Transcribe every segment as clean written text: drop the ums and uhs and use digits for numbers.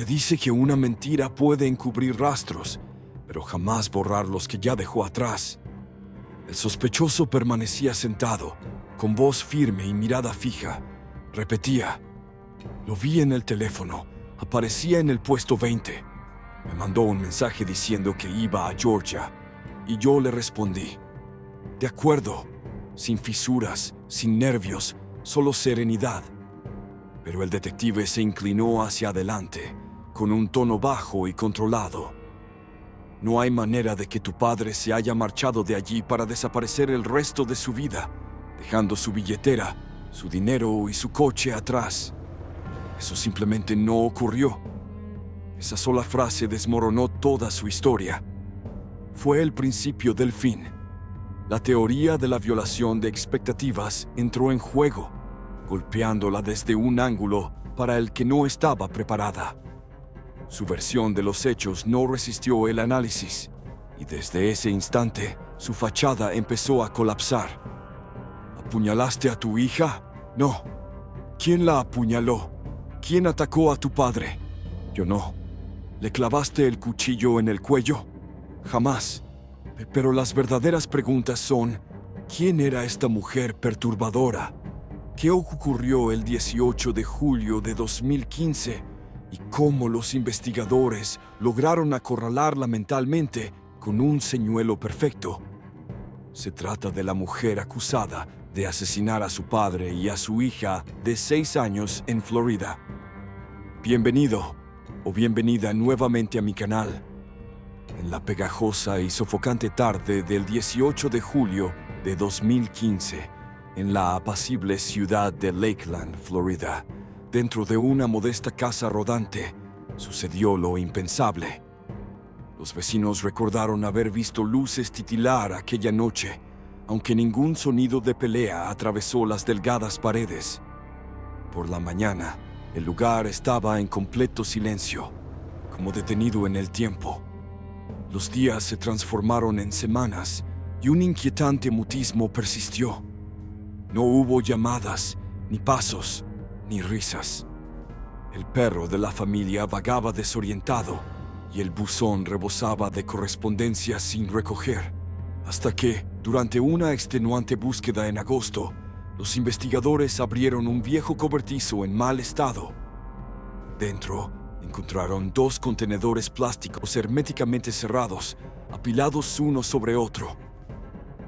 Se dice que una mentira puede encubrir rastros, pero jamás borrar los que ya dejó atrás. El sospechoso permanecía sentado, con voz firme y mirada fija. Repetía: lo vi en el teléfono, aparecía en el puesto 20. Me mandó un mensaje diciendo que iba a Georgia, y yo le respondí: de acuerdo, sin fisuras, sin nervios, solo serenidad. Pero el detective se inclinó hacia adelante, con un tono bajo y controlado. No hay manera de que tu padre se haya marchado de allí para desaparecer el resto de su vida, dejando su billetera, su dinero y su coche atrás. Eso simplemente no ocurrió. Esa sola frase desmoronó toda su historia. Fue el principio del fin. La teoría de la violación de expectativas entró en juego, golpeándola desde un ángulo para el que no estaba preparada. Su versión de los hechos no resistió el análisis, y desde ese instante su fachada empezó a colapsar. ¿Apuñalaste a tu hija? No. ¿Quién la apuñaló? ¿Quién atacó a tu padre? Yo no. ¿Le clavaste el cuchillo en el cuello? Jamás. Pero las verdaderas preguntas son: ¿quién era esta mujer perturbadora? ¿Qué ocurrió el 18 de julio de 2015? ¿Y cómo los investigadores lograron acorralarla mentalmente con un señuelo perfecto? Se trata de la mujer acusada de asesinar a su padre y a su hija de 6 años en Florida. Bienvenido o bienvenida nuevamente a mi canal. En la pegajosa y sofocante tarde del 18 de julio de 2015, en la apacible ciudad de Lakeland, Florida, dentro de una modesta casa rodante, sucedió lo impensable. Los vecinos recordaron haber visto luces titilar aquella noche, aunque ningún sonido de pelea atravesó las delgadas paredes. Por la mañana, el lugar estaba en completo silencio, como detenido en el tiempo. Los días se transformaron en semanas y un inquietante mutismo persistió. No hubo llamadas, ni pasos, ni risas. El perro de la familia vagaba desorientado y el buzón rebosaba de correspondencia sin recoger, hasta que, durante una extenuante búsqueda en agosto, los investigadores abrieron un viejo cobertizo en mal estado. Dentro, encontraron 2 contenedores plásticos herméticamente cerrados, apilados uno sobre otro.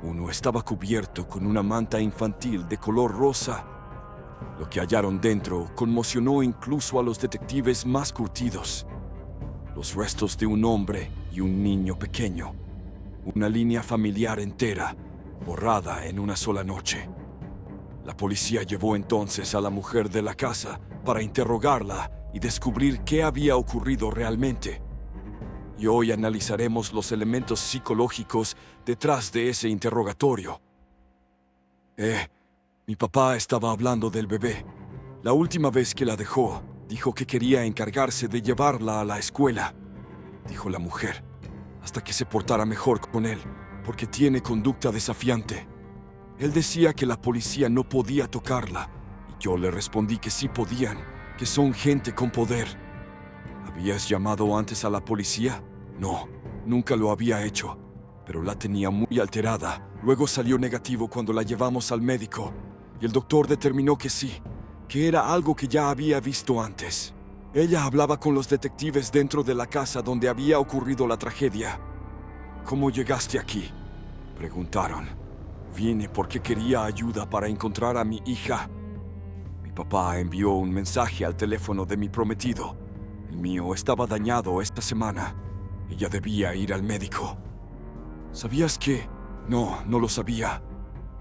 Uno estaba cubierto con una manta infantil de color rosa. Lo que hallaron dentro conmocionó incluso a los detectives más curtidos. Los restos de un hombre y un niño pequeño. Una línea familiar entera, borrada en una sola noche. La policía llevó entonces a la mujer de la casa para interrogarla y descubrir qué había ocurrido realmente. Y hoy analizaremos los elementos psicológicos detrás de ese interrogatorio. Mi papá estaba hablando del bebé. La última vez que la dejó, dijo que quería encargarse de llevarla a la escuela, dijo la mujer, hasta que se portara mejor con él, porque tiene conducta desafiante. Él decía que la policía no podía tocarla, y yo le respondí que sí podían, que son gente con poder. ¿Habías llamado antes a la policía? No, nunca lo había hecho, pero la tenía muy alterada. Luego salió negativo cuando la llevamos al médico, y el doctor determinó que sí, que era algo que ya había visto antes. Ella hablaba con los detectives dentro de la casa donde había ocurrido la tragedia. ¿Cómo llegaste aquí?, preguntaron. Vine porque quería ayuda para encontrar a mi hija. Mi papá envió un mensaje al teléfono de mi prometido. El mío estaba dañado esta semana. Ella debía ir al médico. ¿Sabías qué? No lo sabía.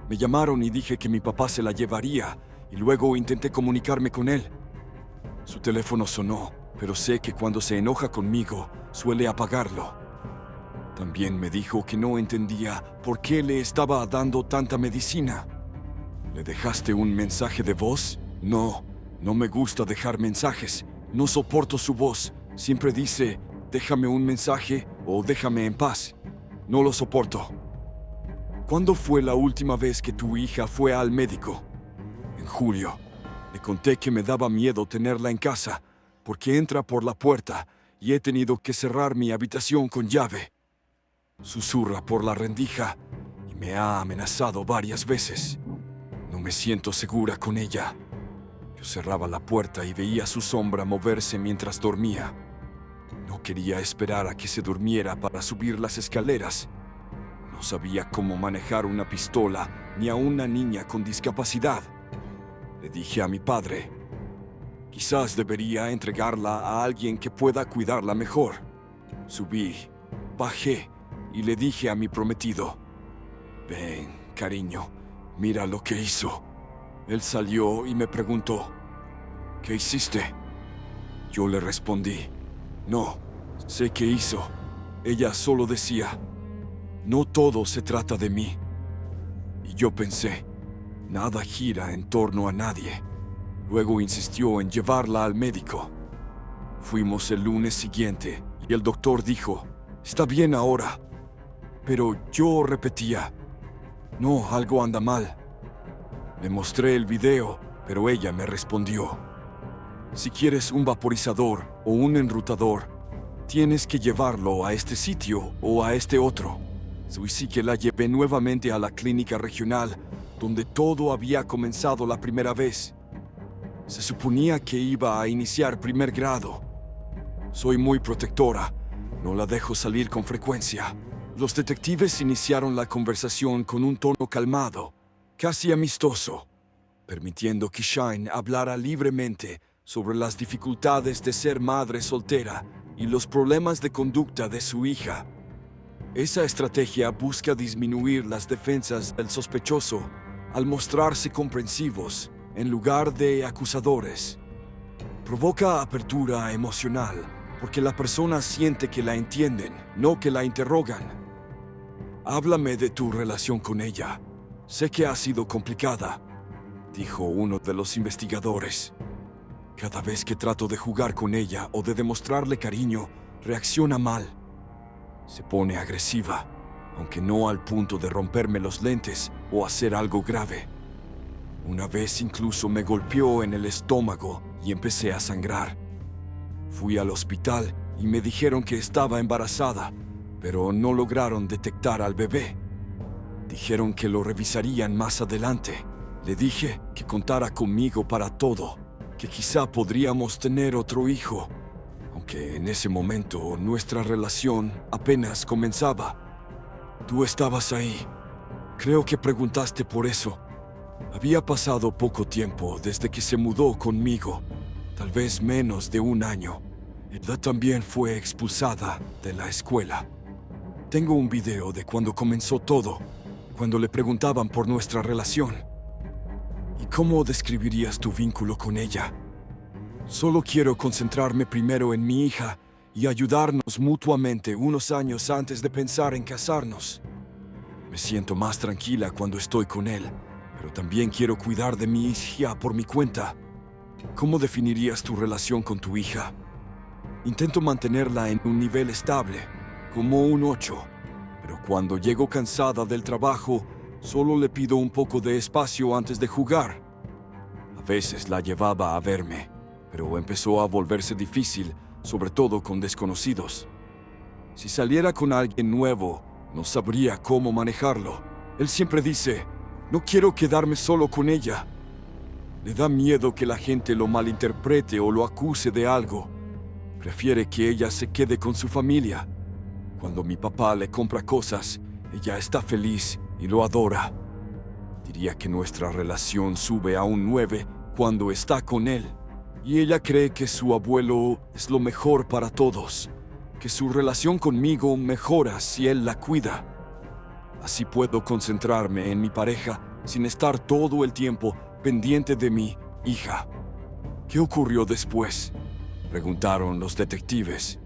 Me llamaron y dije que mi papá se la llevaría, y luego intenté comunicarme con él. Su teléfono sonó, pero sé que cuando se enoja conmigo, suele apagarlo. También me dijo que no entendía por qué le estaba dando tanta medicina. ¿Le dejaste un mensaje de voz? No me gusta dejar mensajes. No soporto su voz. Siempre dice, déjame un mensaje o déjame en paz. No lo soporto. ¿Cuándo fue la última vez que tu hija fue al médico? En julio. Le conté que me daba miedo tenerla en casa, porque entra por la puerta y he tenido que cerrar mi habitación con llave. Susurra por la rendija y me ha amenazado varias veces. No me siento segura con ella. Yo cerraba la puerta y veía su sombra moverse mientras dormía. No quería esperar a que se durmiera para subir las escaleras. No sabía cómo manejar una pistola ni a una niña con discapacidad. Le dije a mi padre, quizás debería entregarla a alguien que pueda cuidarla mejor. Subí, bajé y le dije a mi prometido, ven, cariño, mira lo que hizo. Él salió y me preguntó, ¿qué hiciste? Yo le respondí, no, sé qué hizo. Ella solo decía, no todo se trata de mí. Y yo pensé, nada gira en torno a nadie. Luego insistió en llevarla al médico. Fuimos el lunes siguiente y el doctor dijo, está bien ahora. Pero yo repetía, no, algo anda mal. Le mostré el video, pero ella me respondió, si quieres un vaporizador o un enrutador, tienes que llevarlo a este sitio o a este otro. Así que la llevé nuevamente a la clínica regional, donde todo había comenzado la primera vez. Se suponía que iba a iniciar primer grado. Soy muy protectora, no la dejo salir con frecuencia. Los detectives iniciaron la conversación con un tono calmado, casi amistoso, permitiendo que Shine hablara libremente sobre las dificultades de ser madre soltera y los problemas de conducta de su hija. Esa estrategia busca disminuir las defensas del sospechoso al mostrarse comprensivos en lugar de acusadores. Provoca apertura emocional porque la persona siente que la entienden, no que la interrogan. Háblame de tu relación con ella. Sé que ha sido complicada, dijo uno de los investigadores. Cada vez que trato de jugar con ella o de demostrarle cariño, reacciona mal. Se pone agresiva, aunque no al punto de romperme los lentes o hacer algo grave. Una vez incluso me golpeó en el estómago y empecé a sangrar. Fui al hospital y me dijeron que estaba embarazada, pero no lograron detectar al bebé. Dijeron que lo revisarían más adelante. Le dije que contara conmigo para todo, que quizá podríamos tener otro hijo, aunque en ese momento nuestra relación apenas comenzaba. Tú estabas ahí. Creo que preguntaste por eso. Había pasado poco tiempo desde que se mudó conmigo, tal vez menos de un año. Ella también fue expulsada de la escuela. Tengo un video de cuando comenzó todo, cuando le preguntaban por nuestra relación. ¿Y cómo describirías tu vínculo con ella? Solo quiero concentrarme primero en mi hija y ayudarnos mutuamente unos años antes de pensar en casarnos. Me siento más tranquila cuando estoy con él, pero también quiero cuidar de mi hija por mi cuenta. ¿Cómo definirías tu relación con tu hija? Intento mantenerla en un nivel estable, como un 8, pero cuando llego cansada del trabajo, solo le pido un poco de espacio antes de jugar. A veces la llevaba a verme, pero empezó a volverse difícil, sobre todo con desconocidos. Si saliera con alguien nuevo, no sabría cómo manejarlo. Él siempre dice, no quiero quedarme solo con ella. Le da miedo que la gente lo malinterprete o lo acuse de algo. Prefiere que ella se quede con su familia. Cuando mi papá le compra cosas, ella está feliz y lo adora. Diría que nuestra relación sube a un 9 cuando está con él. Y ella cree que su abuelo es lo mejor para todos, que su relación conmigo mejora si él la cuida. Así puedo concentrarme en mi pareja sin estar todo el tiempo pendiente de mi hija. ¿Qué ocurrió después?, preguntaron los detectives.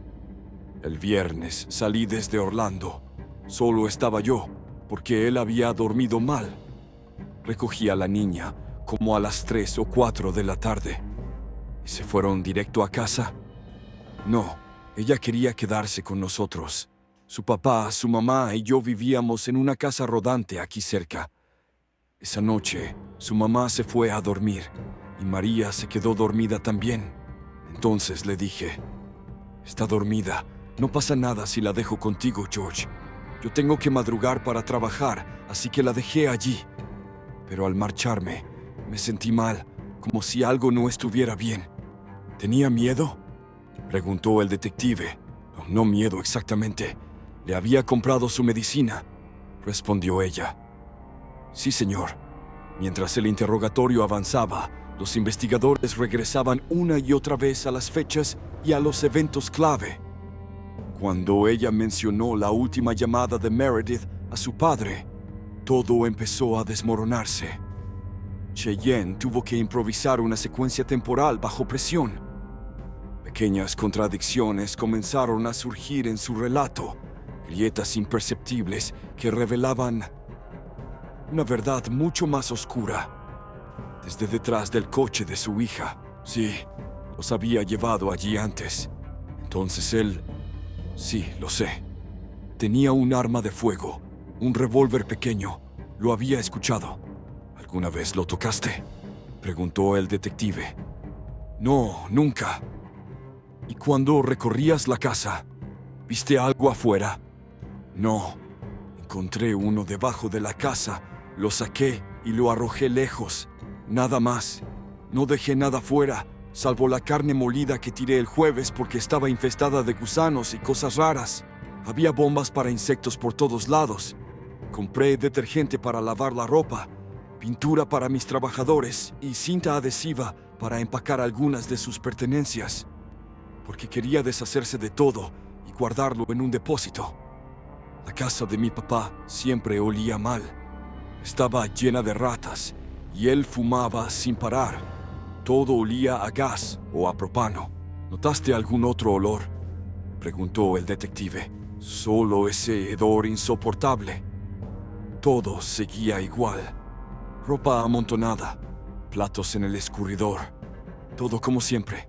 El viernes salí desde Orlando. Solo estaba yo, porque él había dormido mal. Recogí a la niña como a las 3 o 4 de la tarde. ¿Y se fueron directo a casa? No, ella quería quedarse con nosotros. Su papá, su mamá y yo vivíamos en una casa rodante aquí cerca. Esa noche, su mamá se fue a dormir y María se quedó dormida también. Entonces le dije, está dormida. No pasa nada si la dejo contigo, George. Yo tengo que madrugar para trabajar, así que la dejé allí. Pero al marcharme, me sentí mal, como si algo no estuviera bien. ¿Tenía miedo?, preguntó el detective. No miedo exactamente. Le había comprado su medicina, respondió ella. Sí, señor. Mientras el interrogatorio avanzaba, los investigadores regresaban una y otra vez a las fechas y a los eventos clave. Cuando ella mencionó la última llamada de Meredith a su padre, todo empezó a desmoronarse. Cheyenne tuvo que improvisar una secuencia temporal bajo presión. Pequeñas contradicciones comenzaron a surgir en su relato, grietas imperceptibles que revelaban una verdad mucho más oscura. Desde detrás del coche de su hija, sí, los había llevado allí antes. Entonces él, sí, lo sé, tenía un arma de fuego, un revólver pequeño. Lo había escuchado. ¿Alguna vez lo tocaste?, preguntó el detective. No, nunca. ¿Y cuando recorrías la casa, viste algo afuera? No. Encontré uno debajo de la casa, lo saqué y lo arrojé lejos. Nada más. No dejé nada fuera, salvo la carne molida que tiré el jueves porque estaba infestada de gusanos y cosas raras. Había bombas para insectos por todos lados. Compré detergente para lavar la ropa, pintura para mis trabajadores y cinta adhesiva para empacar algunas de sus pertenencias, porque quería deshacerse de todo y guardarlo en un depósito. La casa de mi papá siempre olía mal. Estaba llena de ratas y él fumaba sin parar. Todo olía a gas o a propano. ¿Notaste algún otro olor?, preguntó el detective. Solo ese hedor insoportable. Todo seguía igual. Ropa amontonada, platos en el escurridor. Todo como siempre.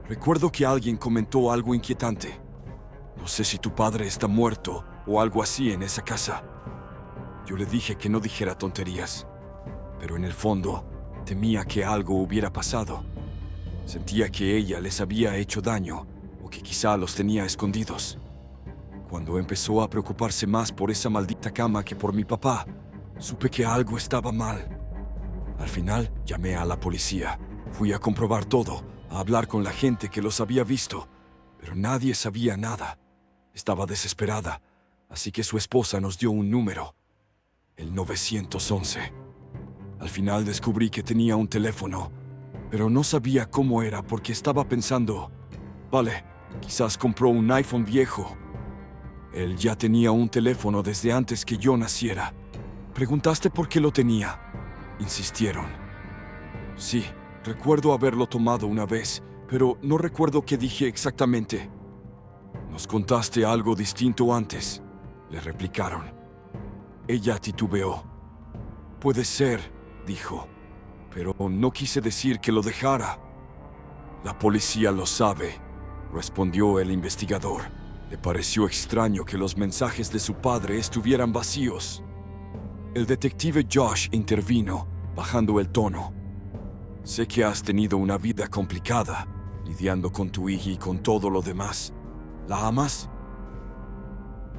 Recuerdo que alguien comentó algo inquietante. No sé si tu padre está muerto o algo así en esa casa. Yo le dije que no dijera tonterías, pero en el fondo temía que algo hubiera pasado. Sentía que ella les había hecho daño o que quizá los tenía escondidos. Cuando empezó a preocuparse más por esa maldita cama que por mi papá, supe que algo estaba mal. Al final llamé a la policía. Fui a comprobar todo, a hablar con la gente que los había visto, pero nadie sabía nada. Estaba desesperada, así que su esposa nos dio un número, el 911. Al final descubrí que tenía un teléfono, pero no sabía cómo era porque estaba pensando, vale, quizás compró un iPhone viejo. Él ya tenía un teléfono desde antes que yo naciera. ¿Preguntaste por qué lo tenía?, insistieron. Sí, recuerdo haberlo tomado una vez, pero no recuerdo qué dije exactamente. Nos contaste algo distinto antes, le replicaron. Ella titubeó. Puede ser, dijo, pero no quise decir que lo dejara. La policía lo sabe, respondió el investigador. Le pareció extraño que los mensajes de su padre estuvieran vacíos. El detective Josh intervino, bajando el tono. Sé que has tenido una vida complicada, lidiando con tu hija y con todo lo demás. ¿La amas?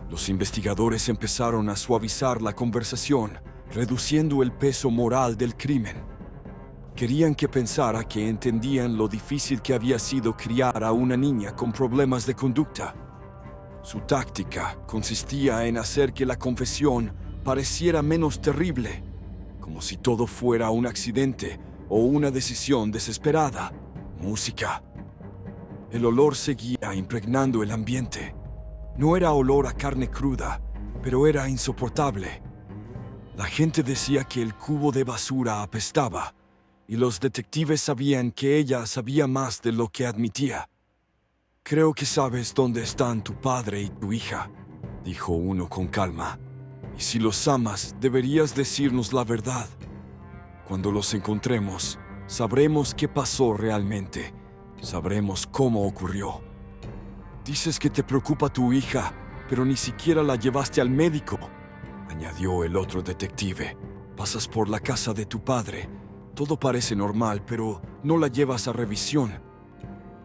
Los investigadores empezaron a suavizar la conversación, reduciendo el peso moral del crimen. Querían que pensara que entendían lo difícil que había sido criar a una niña con problemas de conducta. Su táctica consistía en hacer que la confesión pareciera menos terrible, como si todo fuera un accidente o una decisión desesperada. Música. El olor seguía impregnando el ambiente. No era olor a carne cruda, pero era insoportable. La gente decía que el cubo de basura apestaba, y los detectives sabían que ella sabía más de lo que admitía. Creo que sabes dónde están tu padre y tu hija, dijo uno con calma. Y si los amas, deberías decirnos la verdad. Cuando los encontremos, sabremos qué pasó realmente. Sabremos cómo ocurrió. Dices que te preocupa tu hija, pero ni siquiera la llevaste al médico, añadió el otro detective. Pasas por la casa de tu padre. Todo parece normal, pero no la llevas a revisión.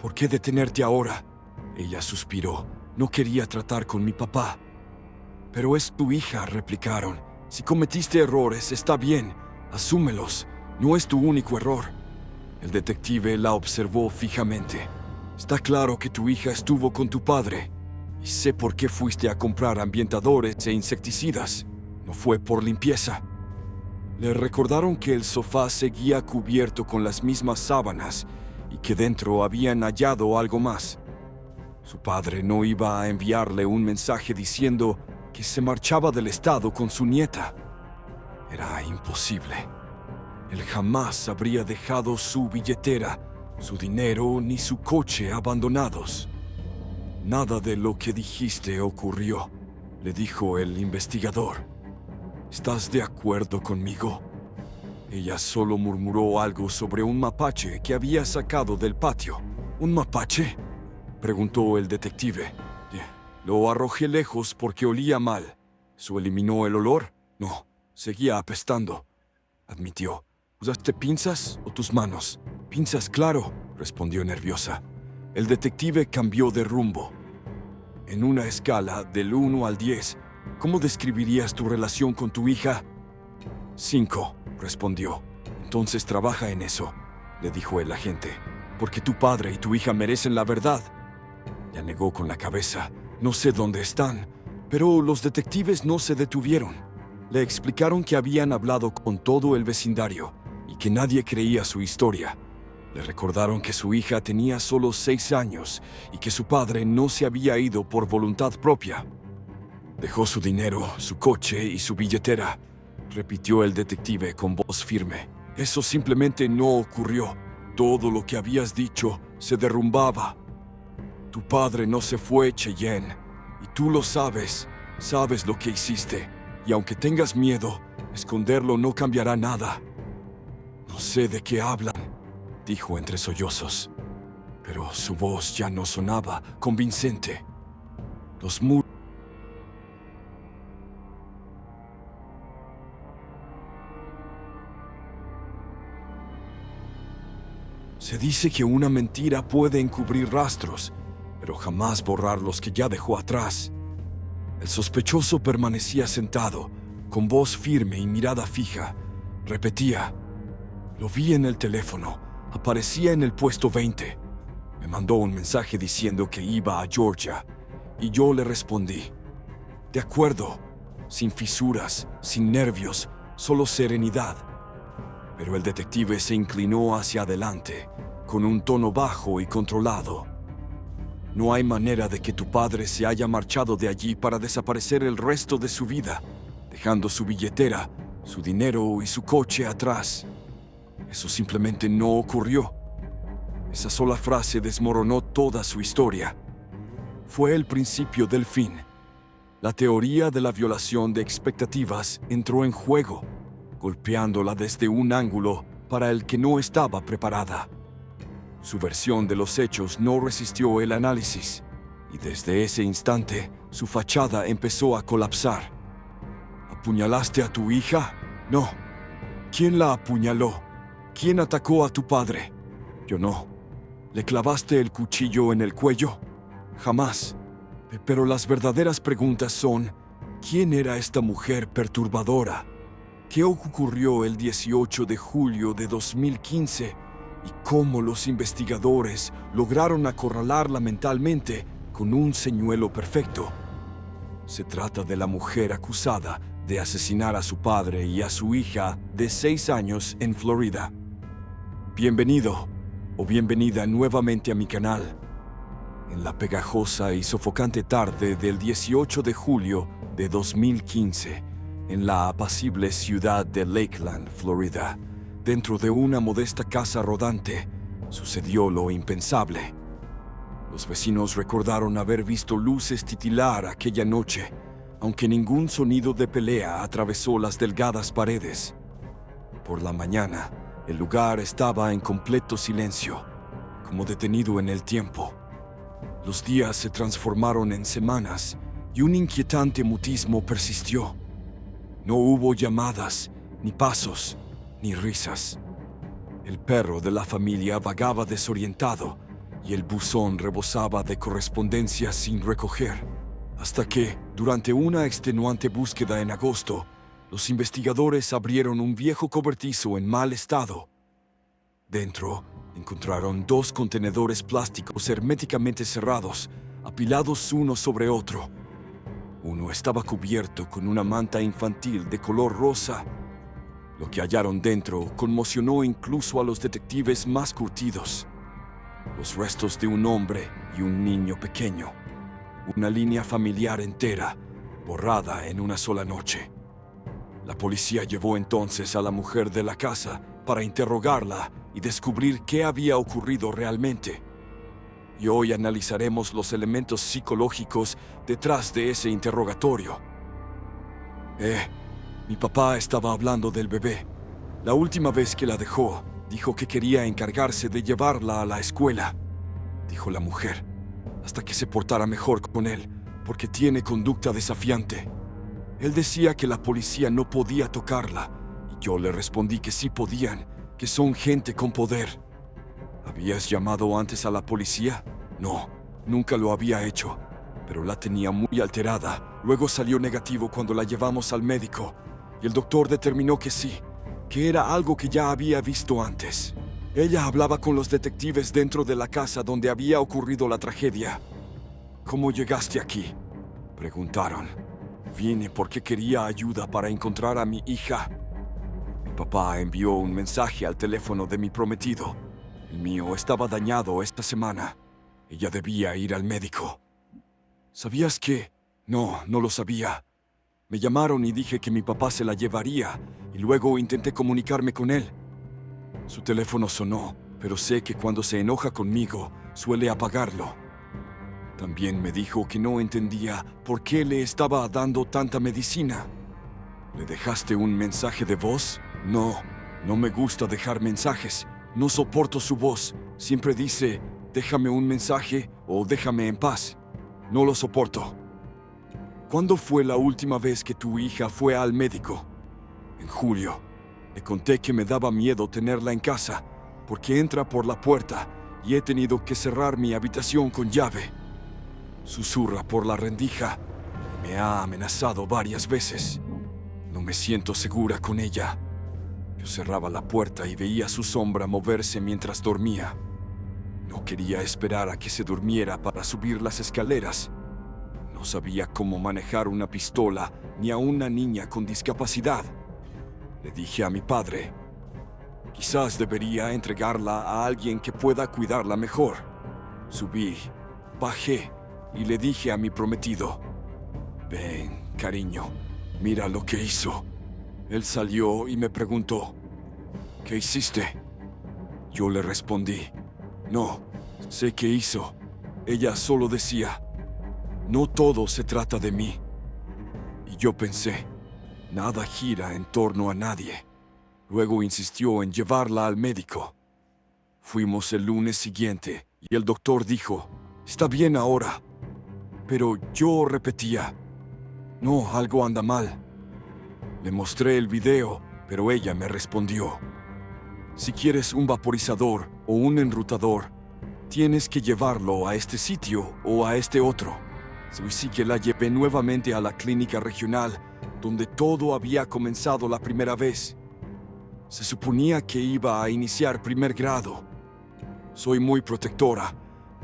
¿Por qué detenerte ahora? Ella suspiró. No quería tratar con mi papá. Pero es tu hija, replicaron. Si cometiste errores, está bien. Asúmelos. No es tu único error. El detective la observó fijamente. Está claro que tu hija estuvo con tu padre. Y sé por qué fuiste a comprar ambientadores e insecticidas. No fue por limpieza. Le recordaron que el sofá seguía cubierto con las mismas sábanas y que dentro habían hallado algo más. Su padre no iba a enviarle un mensaje diciendo que se marchaba del estado con su nieta. Era imposible. Él jamás habría dejado su billetera, su dinero ni su coche abandonados. Nada de lo que dijiste ocurrió, le dijo el investigador. ¿Estás de acuerdo conmigo? Ella solo murmuró algo sobre un mapache que había sacado del patio. ¿Un mapache?, preguntó el detective. Lo arrojé lejos porque olía mal. ¿Eso eliminó el olor? No, seguía apestando, admitió. ¿Usaste pinzas o tus manos? Pinzas, claro, respondió nerviosa. El detective cambió de rumbo. En una escala del 1 al 10, ¿cómo describirías tu relación con tu hija? 5, respondió. Entonces trabaja en eso, le dijo el agente, porque tu padre y tu hija merecen la verdad. Ya negó con la cabeza. No sé dónde están, pero los detectives no se detuvieron. Le explicaron que habían hablado con todo el vecindario y que nadie creía su historia. Le recordaron que su hija tenía solo 6 años y que su padre no se había ido por voluntad propia. Dejó su dinero, su coche y su billetera, repitió el detective con voz firme. Eso simplemente no ocurrió. Todo lo que habías dicho se derrumbaba. Tu padre no se fue, Cheyenne, y tú lo sabes. Sabes lo que hiciste, y aunque tengas miedo, esconderlo no cambiará nada. No sé de qué hablan, dijo entre sollozos, pero su voz ya no sonaba convincente. Los muros. Se dice que una mentira puede encubrir rastros, pero jamás borrar los que ya dejó atrás. El sospechoso permanecía sentado, con voz firme y mirada fija. Repetía: lo vi en el teléfono, aparecía en el puesto 20. Me mandó un mensaje diciendo que iba a Georgia, y yo le respondí: de acuerdo, sin fisuras, sin nervios, solo serenidad. Pero el detective se inclinó hacia adelante, con un tono bajo y controlado. No hay manera de que tu padre se haya marchado de allí para desaparecer el resto de su vida, dejando su billetera, su dinero y su coche atrás. Eso simplemente no ocurrió. Esa sola frase desmoronó toda su historia. Fue el principio del fin. La teoría de la violación de expectativas entró en juego, golpeándola desde un ángulo para el que no estaba preparada. Su versión de los hechos no resistió el análisis, y desde ese instante su fachada empezó a colapsar. ¿Apuñalaste a tu hija? No. ¿Quién la apuñaló? ¿Quién atacó a tu padre? Yo no. ¿Le clavaste el cuchillo en el cuello? Jamás. Pero las verdaderas preguntas son: ¿quién era esta mujer perturbadora? ¿Qué ocurrió el 18 de julio de 2015? ¿Y cómo los investigadores lograron acorralarla mentalmente con un señuelo perfecto? Se trata de la mujer acusada de asesinar a su padre y a su hija de 6 años en Florida. Bienvenido o bienvenida nuevamente a mi canal. En la pegajosa y sofocante tarde del 18 de julio de 2015, en la apacible ciudad de Lakeland, Florida, dentro de una modesta casa rodante, sucedió lo impensable. Los vecinos recordaron haber visto luces titilar aquella noche, aunque ningún sonido de pelea atravesó las delgadas paredes. Por la mañana, el lugar estaba en completo silencio, como detenido en el tiempo. Los días se transformaron en semanas y un inquietante mutismo persistió. No hubo llamadas, ni pasos, ni risas. El perro de la familia vagaba desorientado y el buzón rebosaba de correspondencia sin recoger. Hasta que, durante una extenuante búsqueda en agosto, los investigadores abrieron un viejo cobertizo en mal estado. Dentro, encontraron 2 contenedores plásticos herméticamente cerrados, apilados uno sobre otro. Uno estaba cubierto con una manta infantil de color rosa. Lo que hallaron dentro conmocionó incluso a los detectives más curtidos. Los restos de un hombre y un niño pequeño. Una línea familiar entera, borrada en una sola noche. La policía llevó entonces a la mujer de la casa para interrogarla y descubrir qué había ocurrido realmente. Y hoy analizaremos los elementos psicológicos detrás de ese interrogatorio. Mi papá estaba hablando del bebé. La última vez que la dejó, dijo que quería encargarse de llevarla a la escuela, dijo la mujer, hasta que se portara mejor con él, porque tiene conducta desafiante. Él decía que la policía no podía tocarla, y yo le respondí que sí podían, que son gente con poder. ¿Habías llamado antes a la policía? No, nunca lo había hecho, pero la tenía muy alterada. Luego salió negativo cuando la llevamos al médico, y el doctor determinó que sí, que era algo que ya había visto antes. Ella hablaba con los detectives dentro de la casa donde había ocurrido la tragedia. ¿Cómo llegaste aquí?, preguntaron. Vine porque quería ayuda para encontrar a mi hija. Mi papá envió un mensaje al teléfono de mi prometido. El mío estaba dañado esta semana. Ella debía ir al médico. ¿Sabías qué? No, no lo sabía. Me llamaron y dije que mi papá se la llevaría, y luego intenté comunicarme con él. Su teléfono sonó, pero sé que cuando se enoja conmigo, suele apagarlo. También me dijo que no entendía por qué le estaba dando tanta medicina. ¿Le dejaste un mensaje de voz? No, no me gusta dejar mensajes. No soporto su voz. Siempre dice, déjame un mensaje o déjame en paz. No lo soporto. ¿Cuándo fue la última vez que tu hija fue al médico? En julio. Le conté que me daba miedo tenerla en casa, porque entra por la puerta y he tenido que cerrar mi habitación con llave. Susurra por la rendija. Me ha amenazado varias veces. No me siento segura con ella. Yo cerraba la puerta y veía su sombra moverse mientras dormía. No quería esperar a que se durmiera para subir las escaleras. No sabía cómo manejar una pistola ni a una niña con discapacidad. Le dije a mi padre, quizás debería entregarla a alguien que pueda cuidarla mejor. Subí, bajé y le dije a mi prometido, ven, cariño, mira lo que hizo. Él salió y me preguntó, ¿qué hiciste? Yo le respondí, no, sé qué hizo. Ella solo decía, no todo se trata de mí. Y yo pensé, nada gira en torno a nadie. Luego insistió en llevarla al médico. Fuimos el lunes siguiente y el doctor dijo, está bien ahora. Pero yo repetía, no, algo anda mal. Le mostré el video, pero ella me respondió, si quieres un vaporizador o un enrutador, tienes que llevarlo a este sitio o a este otro. Así que la llevé nuevamente a la clínica regional, donde todo había comenzado la primera vez. Se suponía que iba a iniciar primer grado. Soy muy protectora,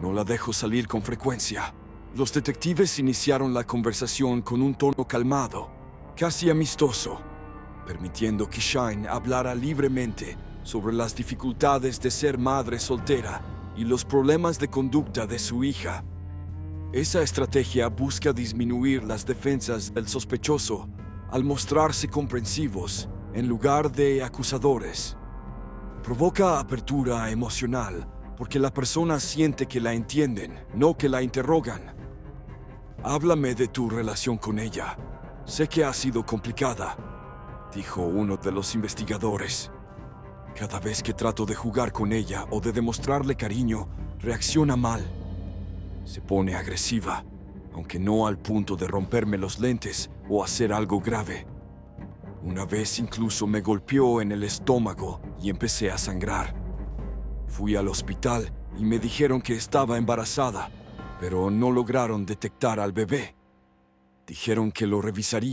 no la dejo salir con frecuencia. Los detectives iniciaron la conversación con un tono calmado, casi amistoso, permitiendo que Shine hablara libremente sobre las dificultades de ser madre soltera y los problemas de conducta de su hija. Esa estrategia busca disminuir las defensas del sospechoso al mostrarse comprensivos en lugar de acusadores. Provoca apertura emocional porque la persona siente que la entienden, no que la interrogan. Háblame de tu relación con ella. Sé que ha sido complicada, dijo uno de los investigadores. Cada vez que trato de jugar con ella o de demostrarle cariño, reacciona mal. Se pone agresiva, aunque no al punto de romperme los lentes o hacer algo grave. Una vez incluso me golpeó en el estómago y empecé a sangrar. Fui al hospital y me dijeron que estaba embarazada, pero no lograron detectar al bebé. Dijeron que lo revisarían